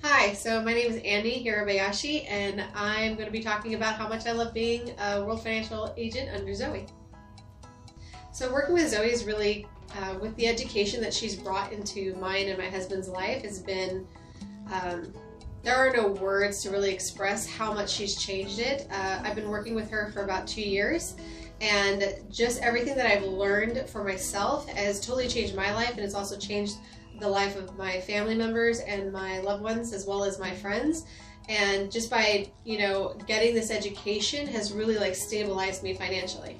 Hi, so my name is Andy Haribiyashi, and I'm going to be talking about how much I love being a World Financial Agent under Zoe. So working with Zoe is really, with the education that she's brought into mine and my husband's life, has been, there are no words to really express how much she's changed it. I've been working with her for about 2 years, and just everything that I've learned for myself has totally changed my life, and it's also changed the life of my family members and my loved ones, as well as my friends. And just by, getting this education has really stabilized me financially.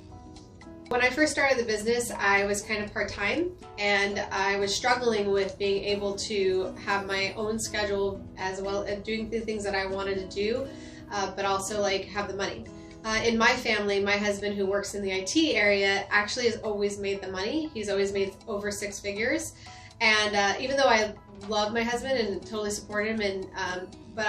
When I first started the business, I was kind of part-time, and I was struggling with being able to have my own schedule as well as doing the things that I wanted to do, but also have the money. In my family, my husband, who works in the IT area, actually has always made the money. He's always made over 6 figures. And even though I love my husband and totally support him, but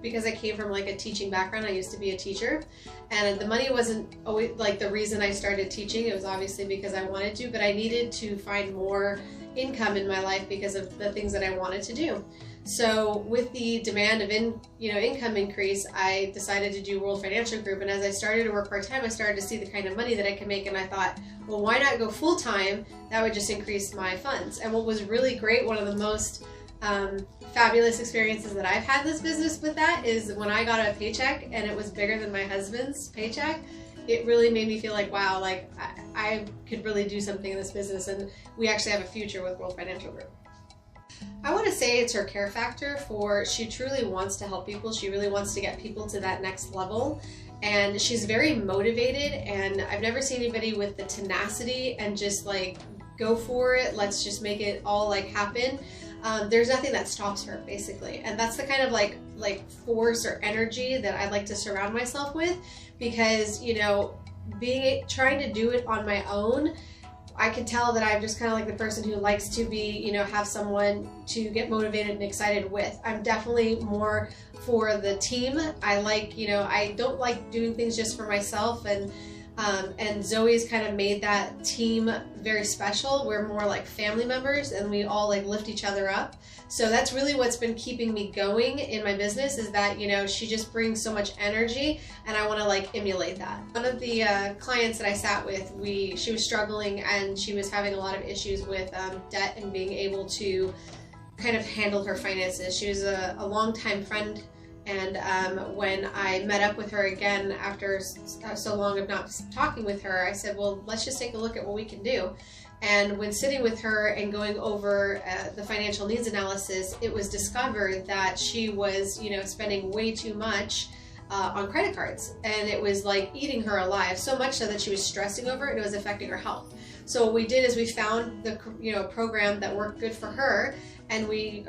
because I came from a teaching background, I used to be a teacher, and the money wasn't always the reason I started teaching. It was obviously because I wanted to, but I needed to find more income in my life because of the things that I wanted to do. So with the demand of income increase, I decided to do World Financial Group. And as I started to work part-time, I started to see the kind of money that I could make, and I thought, well, why not go full-time? That would just increase my funds. And what was really great, one of the most fabulous experiences that I've had in this business with that, is when I got a paycheck and it was bigger than my husband's paycheck. It really made me feel like, wow, I could really do something in this business, and we actually have a future with World Financial Group. I want to say it's her care factor. She truly wants to help people. She really wants to get people to that next level, and she's very motivated, and I've never seen anybody with the tenacity and just go for it, let's just make it all happen. There's nothing that stops her, basically, and that's the kind of force or energy that I like to surround myself with, because trying to do it on my own, I can tell that I'm just kind of the person who likes to be, have someone to get motivated and excited with. I'm definitely more for the team. I don't like doing things just for myself, and Zoe's kind of made that team very special. We're more like family members, and we all lift each other up. So that's really what's been keeping me going in my business, is that, she just brings so much energy, and I want to emulate that. One of the clients that I sat with, she was struggling, and she was having a lot of issues with debt and being able to kind of handle her finances. She was a longtime friend, and when I met up with her again after so long of not talking with her, I said, well, let's just take a look at what we can do. And when sitting with her and going over the financial needs analysis, it was discovered that she was, spending way too much on credit cards, and it was eating her alive, so much so that she was stressing over it, and it was affecting her health. So what we did is we found the program that worked good for her, and we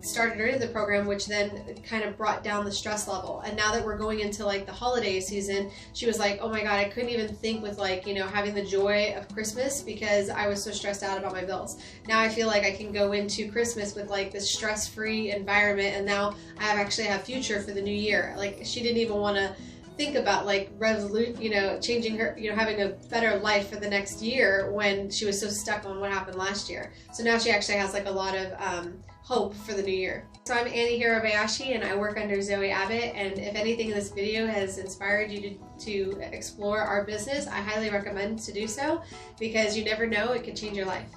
started her into the program, which then kind of brought down the stress level. And now that we're going into the holiday season, she was like, oh my God, I couldn't even think with having the joy of Christmas because I was so stressed out about my bills. Now I feel like I can go into Christmas with this stress-free environment, and now I actually have future for the new year. She didn't even want to think about changing her, having a better life for the next year when she was so stuck on what happened last year. So now she actually has a lot of hope for the new year. So I'm Annie Haribiyashi, and I work under Zoe Abbott, and if anything in this video has inspired you to explore our business, I highly recommend to do so, because you never know, it could change your life.